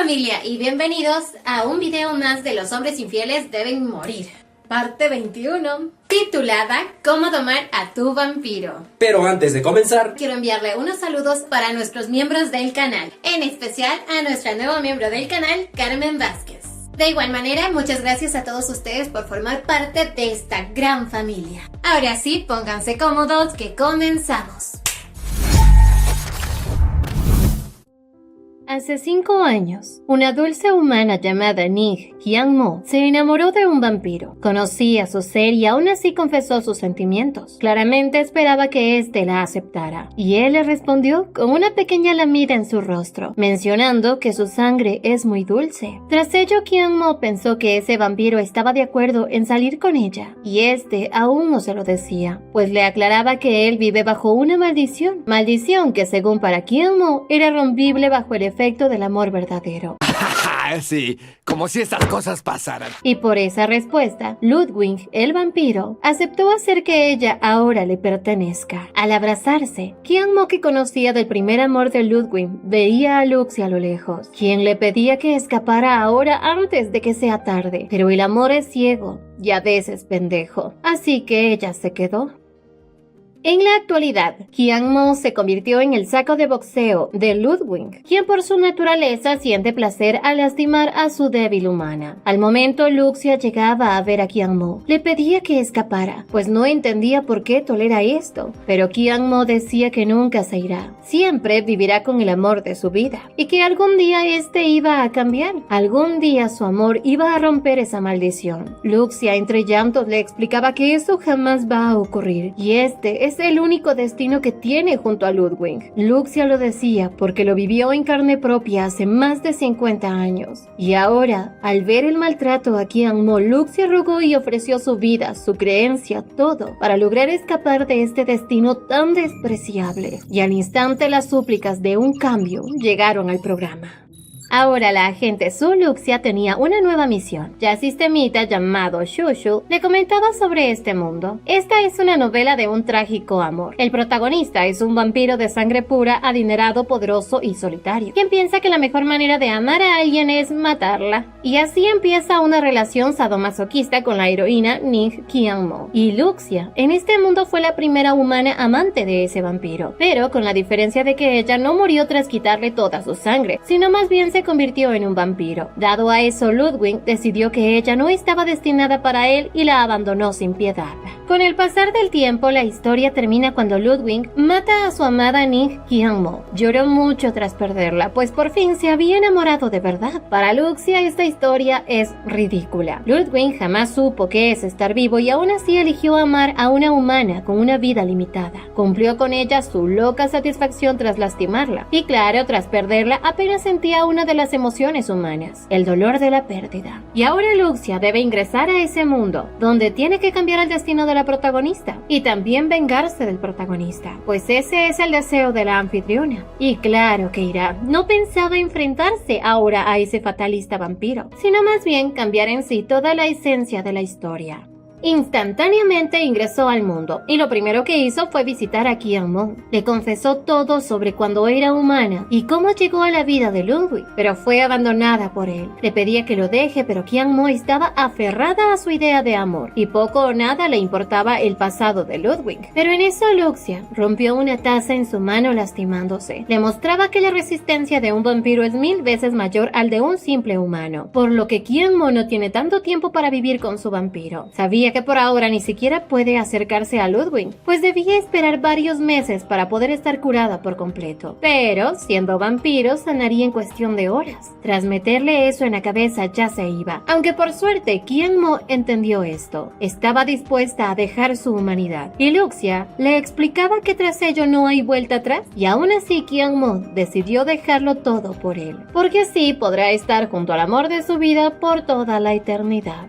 familia y bienvenidos a un video más de Los hombres infieles deben morir, parte 21, titulada ¿Cómo domar a tu vampiro? Pero antes de comenzar, quiero enviarle unos saludos para nuestros miembros del canal, en especial a nuestra nueva miembro del canal, Carmen Vázquez. De igual manera, muchas gracias a todos ustedes por formar parte de esta gran familia. Ahora sí, pónganse cómodos que comenzamos. Hace 5 años, una dulce humana llamada Ning Hyang-mo se enamoró de un vampiro. Conocía su ser y aún así confesó sus sentimientos. Claramente esperaba que éste la aceptara, y él le respondió con una pequeña lamida en su rostro, mencionando que su sangre es muy dulce. Tras ello, Hyang-mo pensó que ese vampiro estaba de acuerdo en salir con ella, y este aún no se lo decía, pues le aclaraba que él vive bajo una maldición que según para Hyang-mo era rompible bajo el efecto del amor verdadero. Sí, como si estas cosas pasaran. Y por esa respuesta, Ludwig, el vampiro, aceptó hacer que ella ahora le pertenezca. Al abrazarse, Hyang-mo, que conocía del primer amor de Ludwig, veía a Luxia a lo lejos, quien le pedía que escapara ahora antes de que sea tarde. Pero el amor es ciego y a veces pendejo, así que ella se quedó. En la actualidad, Hyang-mo se convirtió en el saco de boxeo de Ludwig, quien por su naturaleza siente placer al lastimar a su débil humana. Al momento, Luxia llegaba a ver a Hyang-mo. Le pedía que escapara, pues no entendía por qué tolera esto, pero Hyang-mo decía que nunca se irá. Siempre vivirá con el amor de su vida, y que algún día este iba a cambiar. Algún día su amor iba a romper esa maldición. Luxia, entre llantos, le explicaba que eso jamás va a ocurrir, y este es el único destino que tiene junto a Ludwig. Luxia lo decía porque lo vivió en carne propia hace más de 50 años. Y ahora, al ver el maltrato a Hyang-mo, Luxia rogó y ofreció su vida, su creencia, todo, para lograr escapar de este destino tan despreciable. Y al instante las súplicas de un cambio llegaron al programa. Ahora la agente Su Luxia tenía una nueva misión. Ya sistemita llamado Shushu le comentaba sobre este mundo. Esta es una novela de un trágico amor. El protagonista es un vampiro de sangre pura, adinerado, poderoso y solitario, quien piensa que la mejor manera de amar a alguien es matarla. Y así empieza una relación sadomasoquista con la heroína Ning Hyang-mo. Y Luxia en este mundo fue la primera humana amante de ese vampiro, pero con la diferencia de que ella no murió tras quitarle toda su sangre, sino más bien se convirtió en un vampiro. Dado a eso, Ludwig decidió que ella no estaba destinada para él y la abandonó sin piedad. Con el pasar del tiempo, la historia termina cuando Ludwig mata a su amada Ning Hyang-mo. Lloró mucho tras perderla, pues por fin se había enamorado de verdad. Para Luxia, esta historia es ridícula. Ludwig jamás supo qué es estar vivo y aún así eligió amar a una humana con una vida limitada. Cumplió con ella su loca satisfacción tras lastimarla. Y claro, tras perderla, apenas sentía una de las emociones humanas, el dolor de la pérdida. Y ahora Luxia debe ingresar a ese mundo, donde tiene que cambiar el destino de la protagonista, y también vengarse del protagonista, pues ese es el deseo de la anfitriona. Y claro que irá. No pensaba enfrentarse ahora a ese fatalista vampiro, sino más bien cambiar en sí toda la esencia de la historia. Instantáneamente ingresó al mundo y lo primero que hizo fue visitar a Hyang-mo. Le confesó todo sobre cuando era humana y cómo llegó a la vida de Ludwig, pero fue abandonada por él. Le pedía que lo deje, pero Hyang-mo estaba aferrada a su idea de amor y poco o nada le importaba el pasado de Ludwig. Pero en eso Luxia rompió una taza en su mano lastimándose. Le mostraba que la resistencia de un vampiro es 1000 veces mayor al de un simple humano, por lo que Hyang-mo no tiene tanto tiempo para vivir con su vampiro. Sabía que por ahora ni siquiera puede acercarse a Ludwig, pues debía esperar varios meses para poder estar curada por completo. Pero, siendo vampiro, sanaría en cuestión de horas. Tras meterle eso en la cabeza, ya se iba. Aunque por suerte, Hyang-mo entendió esto. Estaba dispuesta a dejar su humanidad. Y Luxia le explicaba que tras ello no hay vuelta atrás. Y aún así, Hyang-mo decidió dejarlo todo por él, porque así podrá estar junto al amor de su vida por toda la eternidad.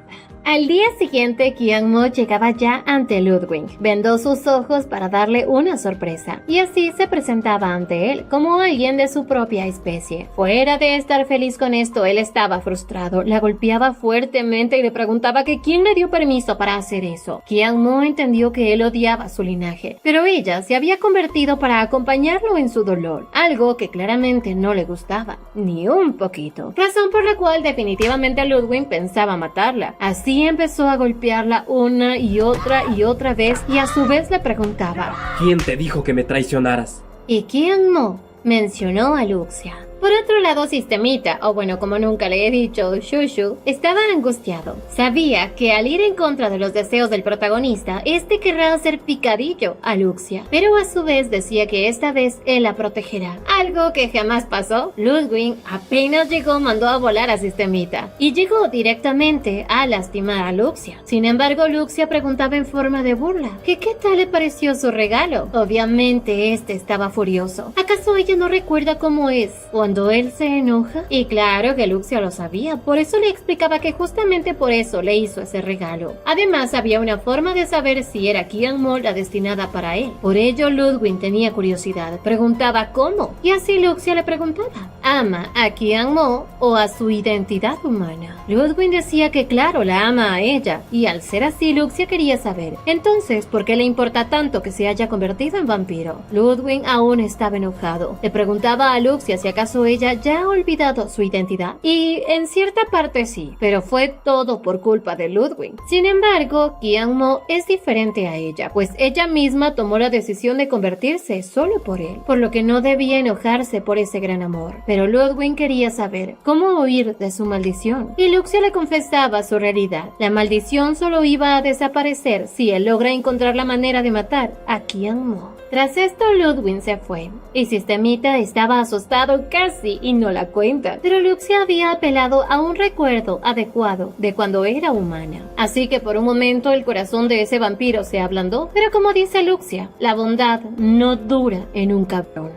Al día siguiente, Qian-mo llegaba ya ante Ludwig, vendó sus ojos para darle una sorpresa, y así se presentaba ante él como alguien de su propia especie. Fuera de estar feliz con esto, él estaba frustrado, la golpeaba fuertemente y le preguntaba que quién le dio permiso para hacer eso. Qian-mo entendió que él odiaba su linaje, pero ella se había convertido para acompañarlo en su dolor, algo que claramente no le gustaba, ni un poquito, razón por la cual definitivamente Ludwig pensaba matarla. Así empezó a golpearla una y otra vez y a su vez le preguntaba: ¿Quién te dijo que me traicionaras? ¿Y Qian-mo? Mencionó a Luxia. Por otro lado, Sistemita, o bueno, como nunca le he dicho, Shushu, estaba angustiado. Sabía que al ir en contra de los deseos del protagonista, este querrá hacer picadillo a Luxia, pero a su vez decía que esta vez él la protegerá. Algo que jamás pasó. Ludwig apenas llegó, mandó a volar a Sistemita y llegó directamente a lastimar a Luxia. Sin embargo, Luxia preguntaba en forma de burla que qué tal le pareció su regalo. Obviamente este estaba furioso. ¿Acaso ella no recuerda cómo es cuando él se enoja? Y claro que Luxia lo sabía, por eso le explicaba que justamente por eso le hizo ese regalo. Además, había una forma de saber si era Qian-mo la destinada para él. Por ello, Ludwig tenía curiosidad, preguntaba cómo, y así Luxia le preguntaba: ¿ama a Qian-mo o a su identidad humana? Ludwig decía que claro, la ama a ella, y al ser así, Luxia quería saber, entonces, ¿por qué le importa tanto que se haya convertido en vampiro? Ludwig aún estaba enojado. Le preguntaba a Luxia si acaso ella ya ha olvidado su identidad, y en cierta parte sí, pero fue todo por culpa de Ludwig. Sin embargo, Qian-mo es diferente a ella, pues ella misma tomó la decisión de convertirse solo por él, por lo que no debía enojarse por ese gran amor. Pero Ludwig quería saber cómo huir de su maldición, y Luxia le confesaba su realidad. La maldición solo iba a desaparecer si él logra encontrar la manera de matar a Qian-mo. Tras esto, Ludwig se fue, y Sistemita estaba asustado casi y no la cuenta, pero Luxia había apelado a un recuerdo adecuado de cuando era humana. Así que por un momento el corazón de ese vampiro se ablandó, pero como dice Luxia, la bondad no dura en un cabrón.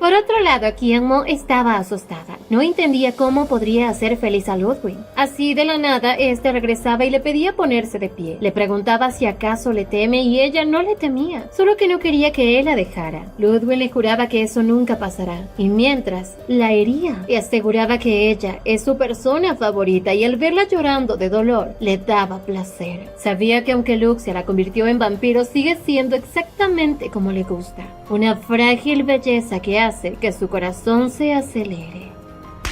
Por otro lado, Qian-mo estaba asustada. No entendía cómo podría hacer feliz a Ludwig. Así de la nada, este regresaba y le pedía ponerse de pie. Le preguntaba si acaso le teme y ella no le temía, solo que no quería que él la dejara. Ludwig le juraba que eso nunca pasará, y mientras la hería y aseguraba que ella es su persona favorita y al verla llorando de dolor, le daba placer. Sabía que aunque Luxia la convirtió en vampiro, sigue siendo exactamente como le gusta. Una frágil belleza que hace que su corazón se acelere.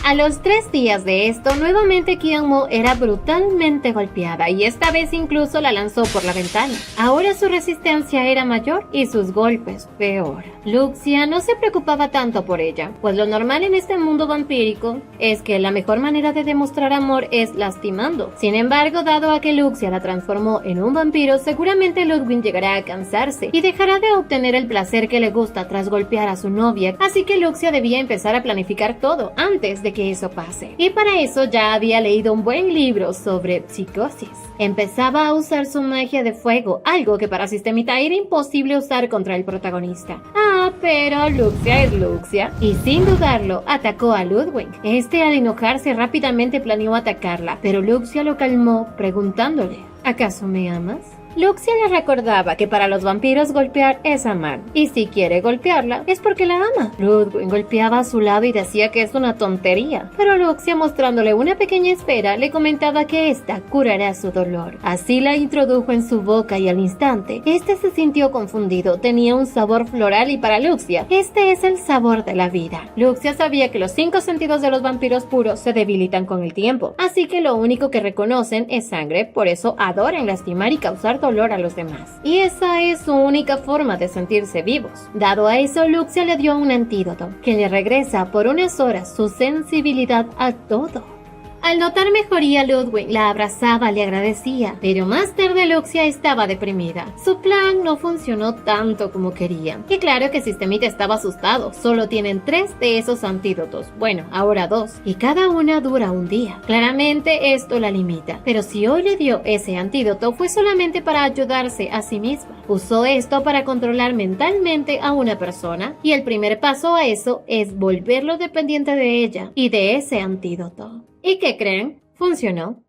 A los 3 días de esto, nuevamente Qian-mo era brutalmente golpeada y esta vez incluso la lanzó por la ventana. Ahora su resistencia era mayor y sus golpes peor. Luxia no se preocupaba tanto por ella, pues lo normal en este mundo vampírico es que la mejor manera de demostrar amor es lastimando. Sin embargo, dado a que Luxia la transformó en un vampiro, seguramente Ludwig llegará a cansarse y dejará de obtener el placer que le gusta tras golpear a su novia, así que Luxia debía empezar a planificar todo antes de que eso pase. Y para eso ya había leído un buen libro sobre psicosis. Empezaba a usar su magia de fuego, algo que para Sistemita era imposible usar contra el protagonista. Pero Luxia es Luxia, y sin dudarlo, atacó a Ludwig. Este al enojarse rápidamente planeó atacarla, pero Luxia lo calmó preguntándole: ¿acaso me amas? Luxia le recordaba que para los vampiros golpear es amar, y si quiere golpearla es porque la ama. Ludwig golpeaba a su lado y decía que es una tontería, pero Luxia, mostrándole una pequeña esfera, le comentaba que esta curará su dolor. Así la introdujo en su boca y al instante, este se sintió confundido. Tenía un sabor floral y para Luxia, este es el sabor de la vida. Luxia sabía que los 5 sentidos de los vampiros puros se debilitan con el tiempo, así que lo único que reconocen es sangre, por eso adoran lastimar y causar dolor a los demás. Y esa es su única forma de sentirse vivos. Dado a eso, Luxia le dio un antídoto, que le regresa por unas horas su sensibilidad a todo. Al notar mejoría, Ludwig la abrazaba, le agradecía, pero más tarde Luxia estaba deprimida. Su plan no funcionó tanto como quería. Y claro que Sistemita estaba asustado, solo tienen 3 de esos antídotos, bueno, ahora 2, y cada una dura un día. Claramente esto la limita, pero si hoy le dio ese antídoto fue solamente para ayudarse a sí misma. Usó esto para controlar mentalmente a una persona, y el primer paso a eso es volverlo dependiente de ella y de ese antídoto. ¿Y qué creen? Funcionó.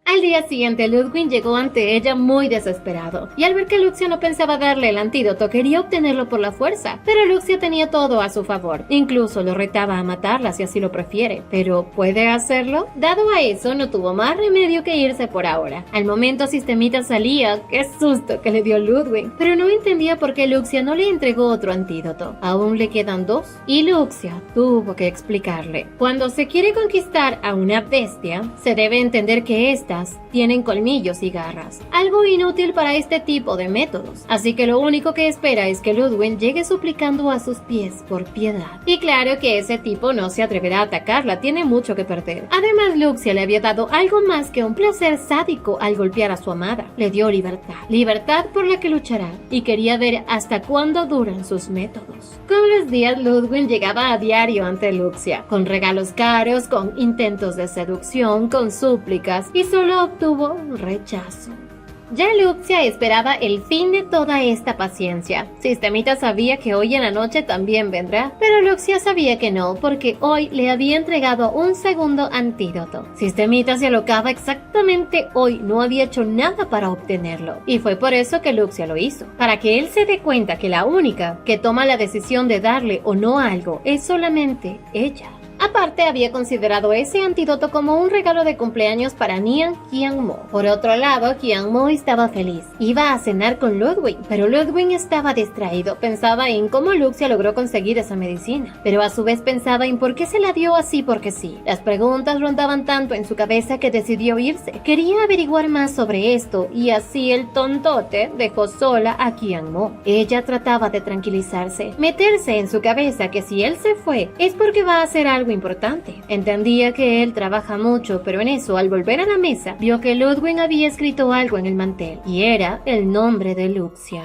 Al día siguiente, Ludwig llegó ante ella muy desesperado, y al ver que Luxia no pensaba darle el antídoto, quería obtenerlo por la fuerza, pero Luxia tenía todo a su favor, incluso lo retaba a matarla si así lo prefiere. ¿Pero puede hacerlo? Dado a eso, no tuvo más remedio que irse por ahora. Al momento Sistemita salía, qué susto que le dio Ludwig, pero no entendía por qué Luxia no le entregó otro antídoto. Aún le quedan 2, y Luxia tuvo que explicarle. Cuando se quiere conquistar a una bestia, se debe entender que esta tienen colmillos y garras, algo inútil para este tipo de métodos, así que lo único que espera es que Ludwig llegue suplicando a sus pies por piedad. Y claro que ese tipo no se atreverá a atacarla, tiene mucho que perder. Además, Luxia le había dado algo más que un placer sádico al golpear a su amada. Le dio libertad por la que luchará, y quería ver hasta cuándo duran sus métodos. Con los días, Ludwig llegaba a diario ante Luxia, con regalos caros, con intentos de seducción, con súplicas, y solo obtuvo rechazo. Ya Luxia esperaba el fin de toda esta paciencia. Sistemita sabía que hoy en la noche también vendrá, pero Luxia sabía que no, porque hoy le había entregado un segundo antídoto. Sistemita se alocaba exactamente hoy, no había hecho nada para obtenerlo, y fue por eso que Luxia lo hizo, para que él se dé cuenta que la única que toma la decisión de darle o no algo es solamente ella. Aparte, había considerado ese antídoto como un regalo de cumpleaños para Nian Qianmo. Por otro lado, Qianmo estaba feliz. Iba a cenar con Ludwig, pero Ludwig estaba distraído. Pensaba en cómo Luxia logró conseguir esa medicina, pero a su vez pensaba en por qué se la dio así porque sí. Las preguntas rondaban tanto en su cabeza que decidió irse. Quería averiguar más sobre esto, y así el tontote dejó sola a Qianmo. Ella trataba de tranquilizarse, meterse en su cabeza que si él se fue es porque va a hacer algo importante. Entendía que él trabaja mucho, pero en eso, al volver a la mesa, vio que Ludwig había escrito algo en el mantel, y era el nombre de Luxia.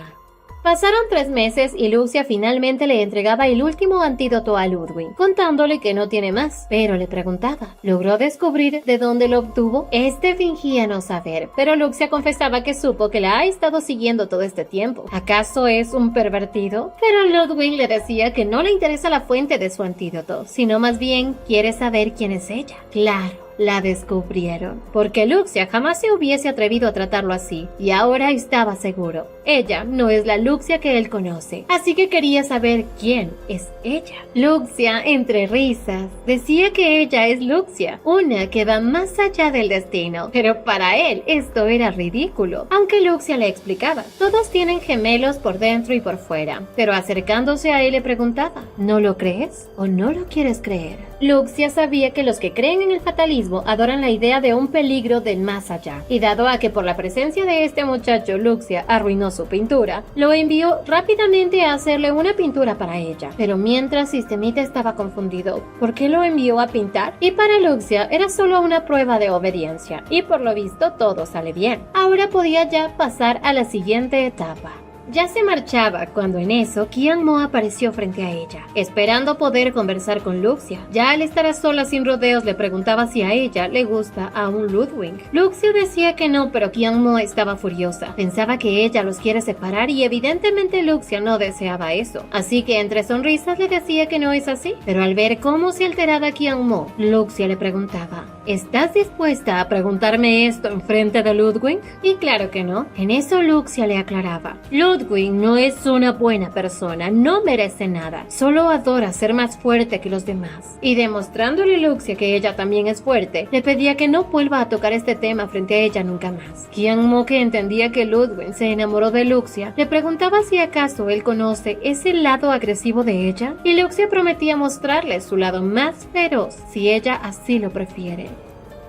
Pasaron 3 meses y Luxia finalmente le entregaba el último antídoto a Ludwig, contándole que no tiene más, pero le preguntaba. ¿Logró descubrir de dónde lo obtuvo? Este fingía no saber, pero Luxia confesaba que supo que la ha estado siguiendo todo este tiempo. ¿Acaso es un pervertido? Pero Ludwig le decía que no le interesa la fuente de su antídoto, sino más bien quiere saber quién es ella. Claro. La descubrieron, porque Luxia jamás se hubiese atrevido a tratarlo así, y ahora estaba seguro. Ella no es la Luxia que él conoce, así que quería saber quién es ella. Luxia, entre risas, decía que ella es Luxia, una que va más allá del destino, pero para él esto era ridículo, aunque Luxia le explicaba. Todos tienen gemelos por dentro y por fuera, pero acercándose a él le preguntaba, ¿no lo crees o no lo quieres creer? Luxia sabía que los que creen en el fatalismo adoran la idea de un peligro del más allá, y dado a que por la presencia de este muchacho Luxia arruinó su pintura, lo envió rápidamente a hacerle una pintura para ella. Pero mientras Sistemita estaba confundido, ¿por qué lo envió a pintar? Y para Luxia era solo una prueba de obediencia, y por lo visto todo sale bien. Ahora podía ya pasar a la siguiente etapa. Ya se marchaba cuando en eso Qianmo apareció frente a ella, esperando poder conversar con Luxia. Ya al estar a solas sin rodeos le preguntaba si a ella le gusta aún Ludwig. Luxia decía que no, pero Qianmo estaba furiosa. Pensaba que ella los quiere separar y evidentemente Luxia no deseaba eso. Así que entre sonrisas le decía que no es así. Pero al ver cómo se alteraba Qianmo, Luxia le preguntaba, ¿estás dispuesta a preguntarme esto en frente de Ludwig? Y claro que no. En eso Luxia le aclaraba, Ludwig no es una buena persona, no merece nada, solo adora ser más fuerte que los demás. Y demostrándole a Luxia que ella también es fuerte, le pedía que no vuelva a tocar este tema frente a ella nunca más. Qianmo, que entendía que Ludwig se enamoró de Luxia, le preguntaba si acaso él conoce ese lado agresivo de ella, y Luxia prometía mostrarle su lado más feroz si ella así lo prefiere.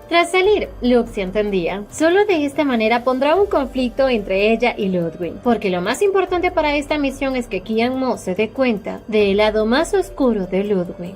Tras salir, Luxia entendía, solo de esta manera pondrá un conflicto entre ella y Ludwig, porque lo más importante para esta misión es que Qianmo se dé cuenta del lado más oscuro de Ludwig.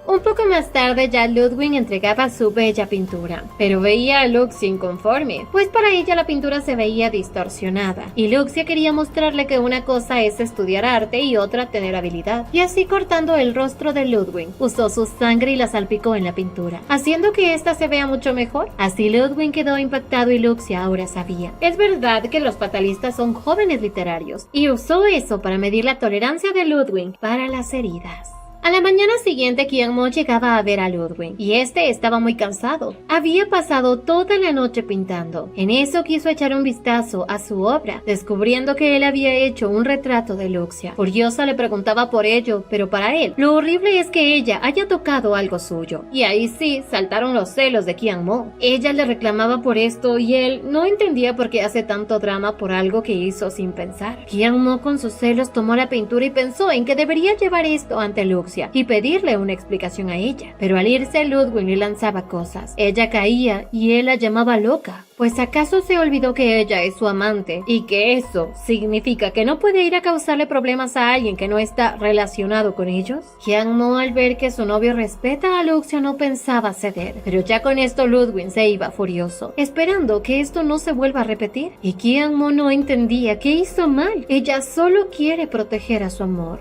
Un poco más tarde ya Ludwig entregaba su bella pintura, pero veía a Luxia inconforme, pues para ella la pintura se veía distorsionada, y Luxia quería mostrarle que una cosa es estudiar arte y otra tener habilidad, y así cortando el rostro de Ludwig, usó su sangre y la salpicó en la pintura, haciendo que ésta se vea mucho mejor. Así Ludwig quedó impactado y Luxia ahora sabía. Es verdad que los fatalistas son jóvenes literarios, y usó eso para medir la tolerancia de Ludwig para las heridas. A la mañana siguiente, Qian-mo llegaba a ver a Ludwig, y este estaba muy cansado. Había pasado toda la noche pintando. En eso quiso echar un vistazo a su obra, descubriendo que él había hecho un retrato de Luxia. Furiosa le preguntaba por ello, pero para él, lo horrible es que ella haya tocado algo suyo. Y ahí sí, saltaron los celos de Qian-mo. Ella le reclamaba por esto y él no entendía por qué hace tanto drama por algo que hizo sin pensar. Qian-mo con sus celos tomó la pintura y pensó en que debería llevar esto ante Luxia y pedirle una explicación a ella. Pero al irse, Ludwig le lanzaba cosas. Ella caía y él la llamaba loca. Pues ¿acaso se olvidó que ella es su amante y que eso significa que no puede ir a causarle problemas a alguien que no está relacionado con ellos? Qian-mo, al ver que su novio respeta a Luxia, no pensaba ceder, pero ya con esto Ludwig se iba furioso, esperando que esto no se vuelva a repetir. Y Qian-mo no entendía que hizo mal. Ella solo quiere proteger a su amor.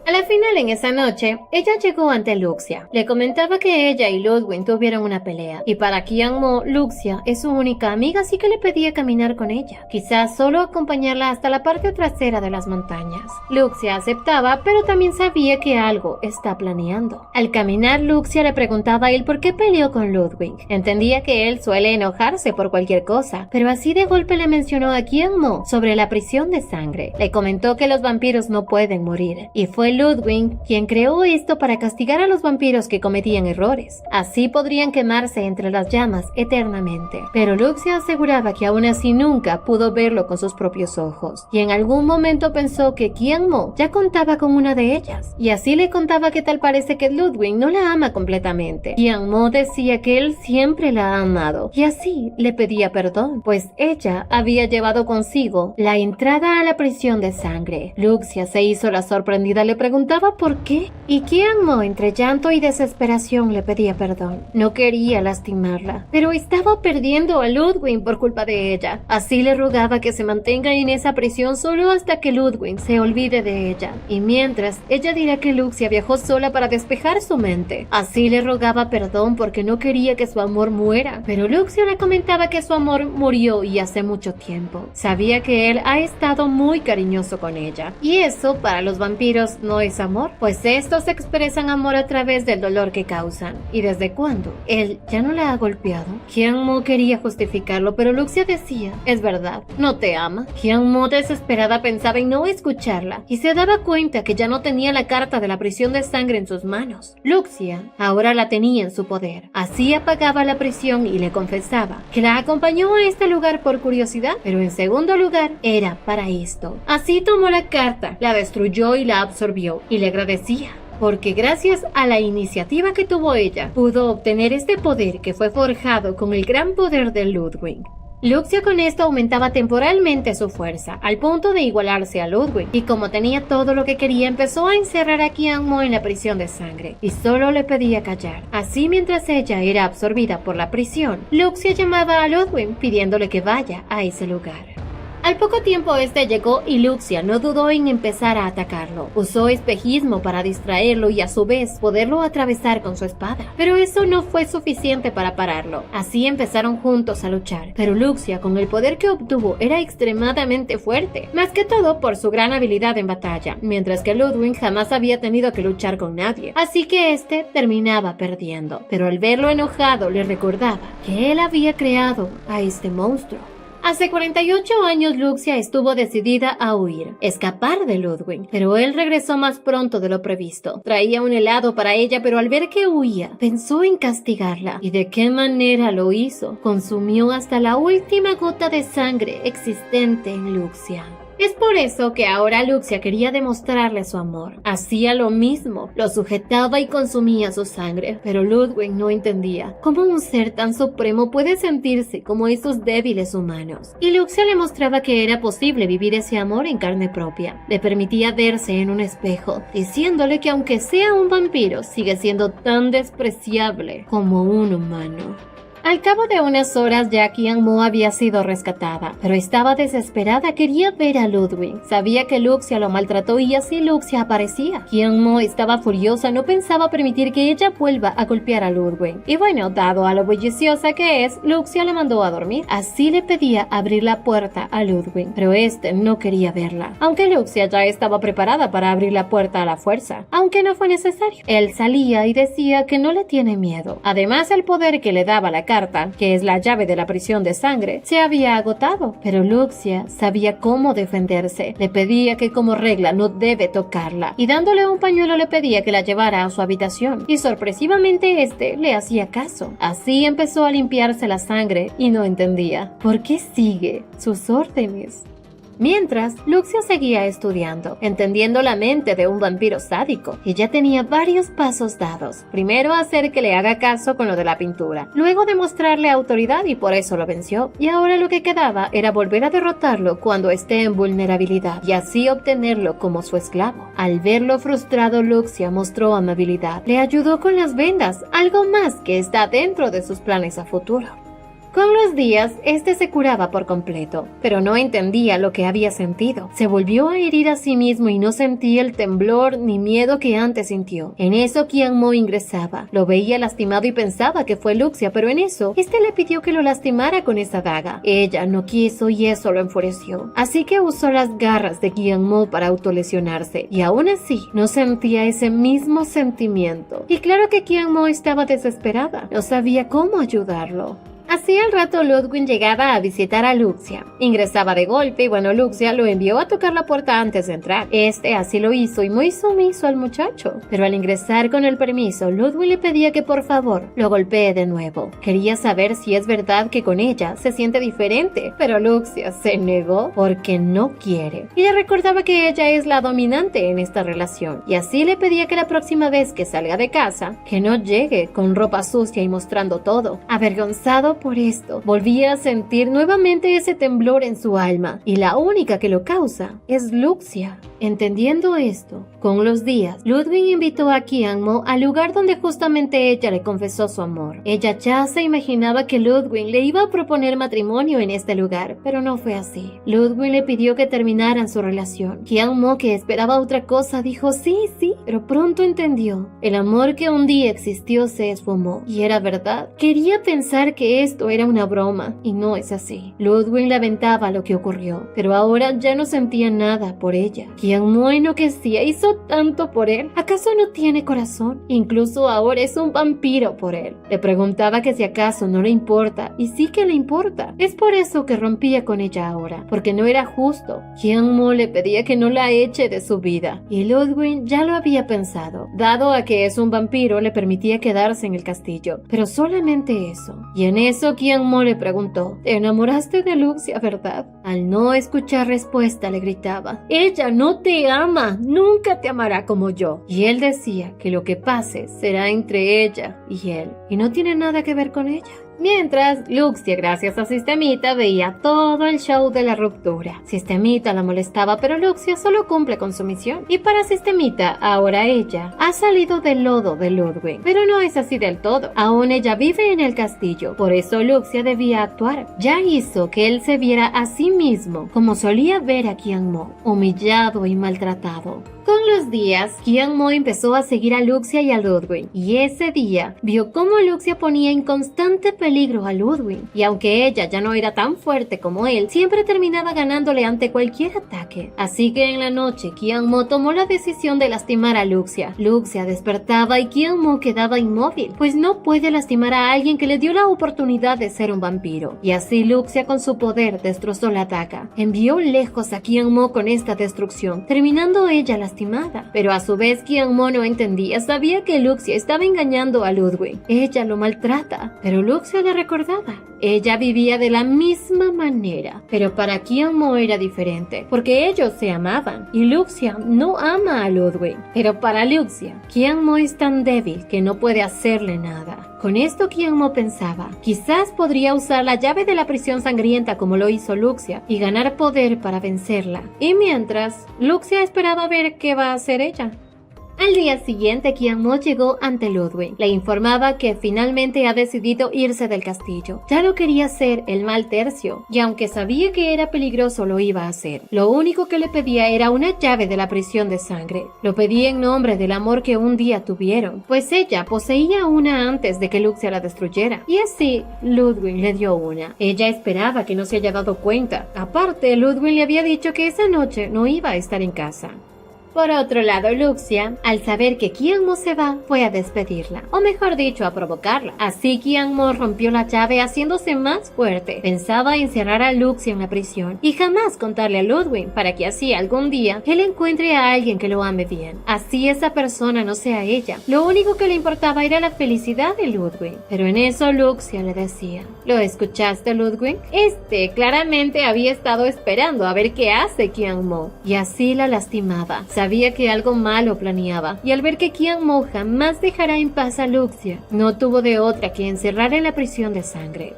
A la final, en esa noche, ella llegó ante Luxia. Le comentaba que ella y Ludwig tuvieron una pelea, y para Qian-mo, Luxia es su única amiga, así que le pedía caminar con ella, quizás solo acompañarla hasta la parte trasera de las montañas. Luxia aceptaba, pero también sabía que algo está planeando. Al caminar, Luxia le preguntaba a él por qué peleó con Ludwig. Entendía que él suele enojarse por cualquier cosa, pero así de golpe le mencionó a Qian-mo sobre la prisión de sangre. Le comentó que los vampiros no pueden morir, y fue Ludwig quien creó esto para castigar a los vampiros que cometían errores. Así podrían quemarse entre las llamas eternamente. Pero Luxia aseguraba que aún así nunca pudo verlo con sus propios ojos, y en algún momento pensó que Qian-mo ya contaba con una de ellas, y así le contaba que tal parece que Ludwig no la ama completamente. Qian-mo decía que él siempre la ha amado, y así le pedía perdón, pues ella había llevado consigo la entrada a la prisión de sangre. Luxia se hizo la sorprendida, le preguntaba por qué, y Qian-mo entre llanto y desesperación le pedía perdón. No quería lastimarla, pero estaba perdiendo a Ludwig por culpa de ella. Así le rogaba que se mantenga en esa prisión solo hasta que Ludwig se olvide de ella, y mientras ella dirá que Luxia viajó sola para despejar su mente. Así le rogaba perdón porque no quería que su amor muera, pero Luxia le comentaba que su amor murió y hace mucho tiempo. Sabía que él ha estado muy cariñoso con ella, y eso para los vampiros no es amor, pues estos expresan amor a través del dolor que causan. ¿Y desde cuándo? ¿Él ya no la ha golpeado? Qian-mo quería justificarlo, pero Luxia decía, es verdad, no te ama. Qian-mo desesperada pensaba en no escucharla, y se daba cuenta que ya no tenía la carta de la prisión de sangre en sus manos. Luxia ahora la tenía en su poder. Así apagaba la prisión y le confesaba que la acompañó a este lugar por curiosidad, pero en segundo lugar era para esto. Así tomó la carta, la destruyó y la absorbió, y le agradecía, porque gracias a la iniciativa que tuvo ella, pudo obtener este poder que fue forjado con el gran poder de Ludwig. Luxia con esto aumentaba temporalmente su fuerza, al punto de igualarse a Ludwig, y como tenía todo lo que quería, empezó a encerrar a Qian-mo en la prisión de sangre, y solo le pedía callar. Así, mientras ella era absorbida por la prisión, Luxia llamaba a Ludwig pidiéndole que vaya a ese lugar. Al poco tiempo este llegó y Luxia no dudó en empezar a atacarlo. Usó espejismo para distraerlo y a su vez poderlo atravesar con su espada. Pero eso no fue suficiente para pararlo. Así empezaron juntos a luchar. Pero Luxia, con el poder que obtuvo, era extremadamente fuerte. Más que todo por su gran habilidad en batalla. Mientras que Ludwig jamás había tenido que luchar con nadie. Así que este terminaba perdiendo. Pero al verlo enojado le recordaba que él había creado a este monstruo. Hace 48 años Luxia estuvo decidida a huir, escapar de Ludwig, pero él regresó más pronto de lo previsto. Traía un helado para ella, pero al ver que huía, pensó en castigarla. ¿Y de qué manera lo hizo? Consumió hasta la última gota de sangre existente en Luxia. Es por eso que ahora Luxia quería demostrarle su amor. Hacía lo mismo, lo sujetaba y consumía su sangre, pero Ludwig no entendía cómo un ser tan supremo puede sentirse como esos débiles humanos. Y Luxia le mostraba que era posible vivir ese amor en carne propia. Le permitía verse en un espejo, diciéndole que aunque sea un vampiro, sigue siendo tan despreciable como un humano. Al cabo de unas horas ya Qian-mo había sido rescatada, pero estaba desesperada, quería ver a Ludwig. Sabía que Luxia lo maltrató y así Luxia aparecía. Qian-mo estaba furiosa, no pensaba permitir que ella vuelva a golpear a Ludwig. Y bueno, dado a lo bulliciosa que es, Luxia la mandó a dormir. Así le pedía abrir la puerta a Ludwig, pero este no quería verla, aunque Luxia ya estaba preparada para abrir la puerta a la fuerza, aunque no fue necesario. Él salía y decía que no le tiene miedo. Además, el poder que le daba la carta, que es la llave de la prisión de sangre, se había agotado, pero Luxia sabía cómo defenderse. Le pedía que como regla no debe tocarla, y dándole un pañuelo le pedía que la llevara a su habitación, y sorpresivamente este le hacía caso. Así empezó a limpiarse la sangre y no entendía por qué sigue sus órdenes. Mientras, Luxia seguía estudiando, entendiendo la mente de un vampiro sádico. Ella tenía varios pasos dados. Primero, hacer que le haga caso con lo de la pintura. Luego, demostrarle autoridad y por eso lo venció. Y ahora lo que quedaba era volver a derrotarlo cuando esté en vulnerabilidad y así obtenerlo como su esclavo. Al verlo frustrado, Luxia mostró amabilidad. Le ayudó con las vendas, algo más que está dentro de sus planes a futuro. Con los días, este se curaba por completo, pero no entendía lo que había sentido. Se volvió a herir a sí mismo y no sentía el temblor ni miedo que antes sintió. En eso, Qian-mo ingresaba. Lo veía lastimado y pensaba que fue Luxia, pero en eso, este le pidió que lo lastimara con esa daga. Ella no quiso y eso lo enfureció. Así que usó las garras de Qian-mo para autolesionarse, y aún así, no sentía ese mismo sentimiento. Y claro que Qian-mo estaba desesperada. No sabía cómo ayudarlo. Así al rato Ludwig llegaba a visitar a Luxia. Ingresaba de golpe y bueno, Luxia lo envió a tocar la puerta antes de entrar. Este así lo hizo y muy sumiso al muchacho. Pero al ingresar con el permiso, Ludwig le pedía que por favor lo golpee de nuevo. Quería saber si es verdad que con ella se siente diferente, pero Luxia se negó porque no quiere. Y le recordaba que ella es la dominante en esta relación. Y así le pedía que la próxima vez que salga de casa, que no llegue con ropa sucia y mostrando todo. Avergonzado por esto, volvía a sentir nuevamente ese temblor en su alma, y la única que lo causa es Luxia. Entendiendo esto, con los días, Ludwig invitó a Qian-mo al lugar donde justamente ella le confesó su amor. Ella ya se imaginaba que Ludwig le iba a proponer matrimonio en este lugar, pero no fue así. Ludwig le pidió que terminaran su relación. Qian-mo, que esperaba otra cosa, dijo sí, pero pronto entendió. El amor que un día existió se esfumó, y era verdad. Quería pensar que esto era una broma, y no es así. Ludwig lamentaba lo que ocurrió, pero ahora ya no sentía nada por ella. Qian-mo enloquecía, hizo tanto por él. ¿Acaso no tiene corazón? Incluso ahora es un vampiro por él. Le preguntaba que si acaso no le importa, y sí que le importa. Es por eso que rompía con ella ahora, porque no era justo. Qian-mo le pedía que no la eche de su vida, y Ludwig ya lo había pensado. Dado a que es un vampiro, le permitía quedarse en el castillo, pero solamente eso. Y en eso Qian-mo le preguntó: ¿te enamoraste de Luxia, verdad? Al no escuchar respuesta le gritaba: ella no te ama, nunca te amará como yo. Y él decía que lo que pase será entre ella y él, y no tiene nada que ver con ella. Mientras, Luxia, gracias a Sistemita, veía todo el show de la ruptura. Sistemita la molestaba, pero Luxia solo cumple con su misión. Y para Sistemita, ahora ella ha salido del lodo de Ludwig. Pero no es así del todo. Aún ella vive en el castillo. Por eso Luxia debía actuar. Ya hizo que él se viera a sí mismo como solía ver a Qian-mo, humillado y maltratado. Con los días, Qian-mo empezó a seguir a Luxia y a Ludwig, y ese día vio cómo Luxia ponía en constante peligro a Ludwig, y aunque ella ya no era tan fuerte como él, siempre terminaba ganándole ante cualquier ataque. Así que en la noche, Qian-mo tomó la decisión de lastimar a Luxia. Luxia despertaba y Qian-mo quedaba inmóvil, pues no puede lastimar a alguien que le dio la oportunidad de ser un vampiro. Y así Luxia con su poder destrozó la daga. Envió lejos a Qian-mo con esta destrucción, terminando ella lastimada. Pero a su vez Qian-mo no entendía, sabía que Luxia estaba engañando a Ludwig. Ella lo maltrata, pero Luxia le recordaba. Ella vivía de la misma manera, pero para Qian-mo era diferente, porque ellos se amaban, y Luxia no ama a Ludwig. Pero para Luxia, Qian-mo es tan débil que no puede hacerle nada. Con esto Qian-mo pensaba, quizás podría usar la llave de la prisión sangrienta como lo hizo Luxia, y ganar poder para vencerla. Y mientras, Luxia esperaba ver qué va a hacer ella. Al día siguiente, Qian Mo llegó ante Ludwig. Le informaba que finalmente ha decidido irse del castillo. Ya no quería ser el mal tercio, y aunque sabía que era peligroso, lo iba a hacer. Lo único que le pedía era una llave de la prisión de sangre. Lo pedía en nombre del amor que un día tuvieron, pues ella poseía una antes de que Luxia la destruyera. Y así, Ludwig le dio una. Ella esperaba que no se haya dado cuenta. Aparte, Ludwig le había dicho que esa noche no iba a estar en casa. Por otro lado, Luxia, al saber que Qian Mo se va, fue a despedirla, o mejor dicho, a provocarla. Así Qian Mo rompió la llave haciéndose más fuerte. Pensaba encerrar a Luxia en la prisión y jamás contarle a Ludwig para que así algún día él encuentre a alguien que lo ame bien. Así esa persona no sea ella. Lo único que le importaba era la felicidad de Ludwig. Pero en eso Luxia le decía: ¿Lo escuchaste, Ludwig? Claramente había estado esperando a ver qué hace Qian Mo, y así la lastimaba. Sabía que algo malo planeaba, y al ver que Qian Mo jamás dejará en paz a Luxia, no tuvo de otra que encerrarla en la prisión de sangre.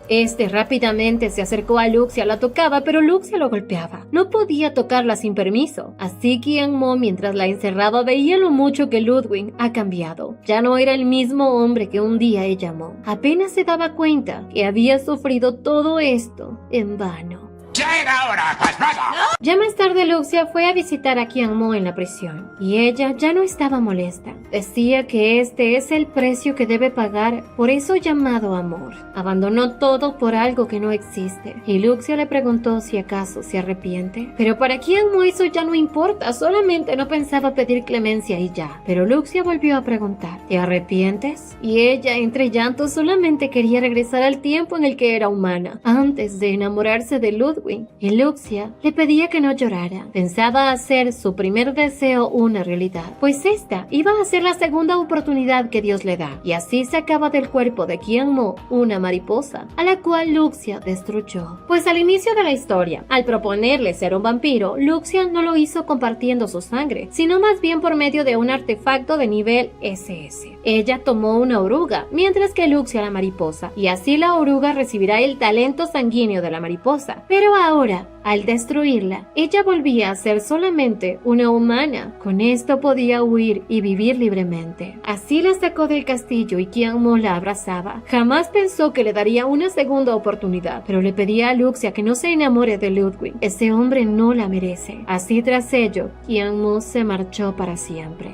Rápidamente se acercó a Luxia, la tocaba, pero Luxia lo golpeaba. No podía tocarla sin permiso. Así Qian Mo, mientras la encerraba, veía lo mucho que Ludwig ha cambiado. Ya no era el mismo hombre que un día ella amó. Apenas se daba cuenta que había sufrido todo esto en vano. ¡Ya era hora, pasmada! Ya más tarde Luxia fue a visitar a Qian Mo en la prisión, y ella ya no estaba molesta. Decía que este es el precio que debe pagar por eso llamado amor. Abandonó todo por algo que no existe, y Luxia le preguntó si acaso se arrepiente. Pero para Qian Mo eso ya no importa, solamente no pensaba pedir clemencia y ya. Pero Luxia volvió a preguntar: ¿te arrepientes? Y ella, entre llantos, solamente quería regresar al tiempo en el que era humana, antes de enamorarse de Ludwig. Y Luxia le pedía que no llorara. Pensaba hacer su primer deseo una realidad, pues esta iba a ser la segunda oportunidad que Dios le da. Y así sacaba del cuerpo de Qian Mo una mariposa, a la cual Luxia destruyó. Pues al inicio de la historia, al proponerle ser un vampiro, Luxia no lo hizo compartiendo su sangre, sino más bien por medio de un artefacto de nivel SS. Ella tomó una oruga, mientras que Luxia la mariposa, y así la oruga recibirá el talento sanguíneo de la mariposa. Pero ahora, al destruirla, ella volvía a ser solamente una humana. Con esto podía huir y vivir libremente. Así la sacó del castillo y Qian Mo la abrazaba. Jamás pensó que le daría una segunda oportunidad, pero le pedía a Luxia que no se enamore de Ludwig. Ese hombre no la merece. Así tras ello, Qian Mo se marchó para siempre.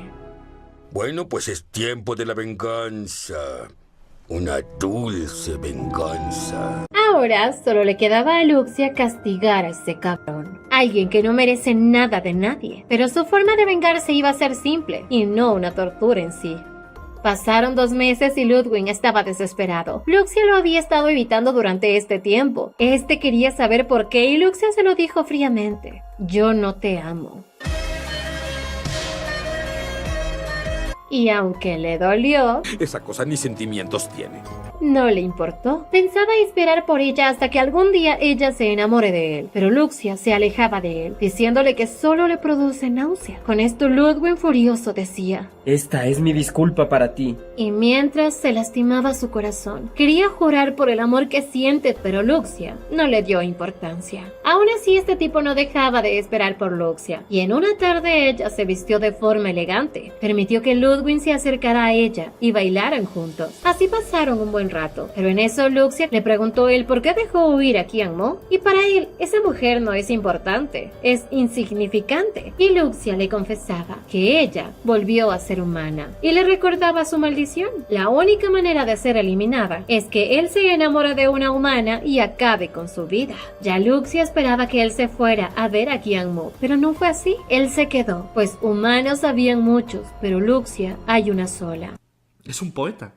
Bueno, pues es tiempo de la venganza. Una dulce venganza. Ahora solo le quedaba a Luxia castigar a ese cabrón. Alguien que no merece nada de nadie. Pero su forma de vengarse iba a ser simple, y no una tortura en sí. Pasaron 2 meses y Ludwig estaba desesperado. Luxia lo había estado evitando durante este tiempo. Quería saber por qué y Luxia se lo dijo fríamente: yo no te amo. Y aunque le dolió, Esa cosa ni sentimientos tiene. no le importó. Pensaba esperar por ella hasta que algún día ella se enamore de él, pero Luxia se alejaba de él, diciéndole que solo le produce náusea. Con esto Ludwig furioso decía: Esta es mi disculpa para ti. Y mientras se lastimaba su corazón, quería jurar por el amor que siente, pero Luxia no le dio importancia. Aún así, este tipo no dejaba de esperar por Luxia, y en una tarde ella se vistió de forma elegante. Permitió que Ludwig se acercara a ella y bailaran juntos. Así pasaron un buen rato, pero en eso Luxia le preguntó él por qué dejó huir a Qian Mo, y para él, esa mujer no es importante, es insignificante. Y Luxia le confesaba que ella volvió a ser humana, y le recordaba su maldición. La única manera de ser eliminada es que él se enamore de una humana y acabe con su vida. Ya Luxia esperaba que él se fuera a ver a Qian Mo, pero no fue así. Él se quedó, pues humanos habían muchos, pero Luxia hay una sola. Es un poeta.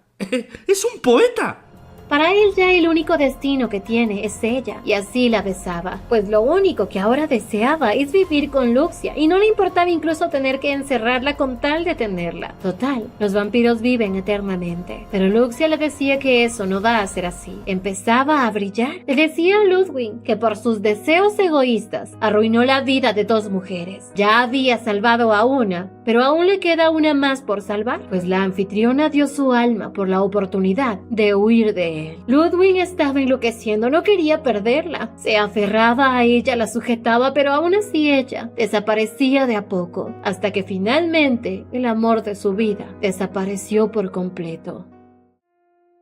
¡Es un poeta! Para él ya el único destino que tiene es ella, y así la besaba, pues lo único que ahora deseaba es vivir con Luxia, y no le importaba incluso tener que encerrarla con tal de tenerla. Total, los vampiros viven eternamente, pero Luxia le decía que eso no va a ser así. Empezaba a brillar. Le decía a Ludwig que por sus deseos egoístas arruinó la vida de 2 mujeres. Ya había salvado a una, pero aún le queda una más por salvar, pues la anfitriona dio su alma por la oportunidad de huir de de él. Ludwig estaba enloqueciendo, no quería perderla. Se aferraba a ella, la sujetaba, pero aún así ella desaparecía de a poco, hasta que finalmente el amor de su vida desapareció por completo.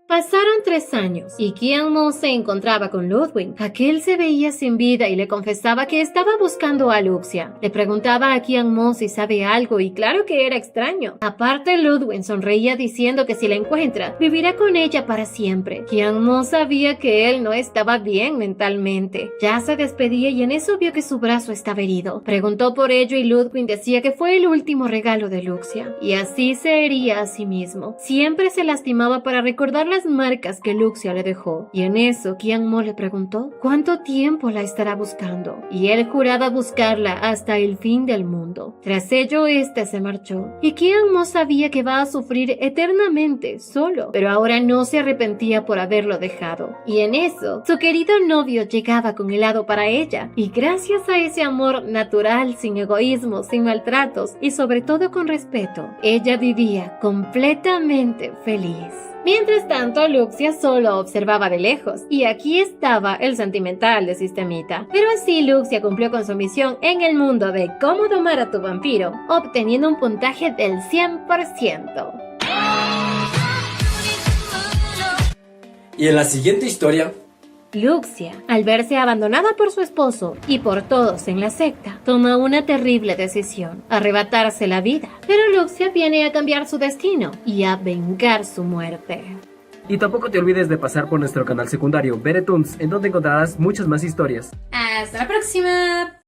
Pasaron 3 años y Kian Mo se encontraba con Ludwig. Aquel se veía sin vida y le confesaba que estaba buscando a Luxia. Le preguntaba a Kian Mo si sabe algo y claro que era extraño. Aparte, Ludwig sonreía diciendo que si la encuentra, vivirá con ella para siempre. Kian Mo sabía que él no estaba bien mentalmente. Ya se despedía y en eso vio que su brazo estaba herido. Preguntó por ello y Ludwig decía que fue el último regalo de Luxia. Y así se hería a sí mismo. Siempre se lastimaba para recordar las marcas que Luxia le dejó, y en eso Kian Mo le preguntó cuánto tiempo la estará buscando, y él juraba buscarla hasta el fin del mundo. Tras ello, este se marchó, y Kian Mo sabía que va a sufrir eternamente solo, pero ahora no se arrepentía por haberlo dejado. Y en eso, su querido novio llegaba con helado para ella, y gracias a ese amor natural, sin egoísmo, sin maltratos, y sobre todo con respeto, ella vivía completamente feliz. Mientras tanto, Luxia solo observaba de lejos, y aquí estaba el sentimental de Sistemita. Pero así Luxia cumplió con su misión en el mundo de cómo domar a tu vampiro, obteniendo un puntaje del 100%. Y en la siguiente historia, Luxia, al verse abandonada por su esposo y por todos en la secta, toma una terrible decisión: arrebatarse la vida. Pero Luxia viene a cambiar su destino y a vengar su muerte. y tampoco te olvides de pasar por nuestro canal secundario, Beretoons, en donde encontrarás muchas más historias. ¡Hasta la próxima!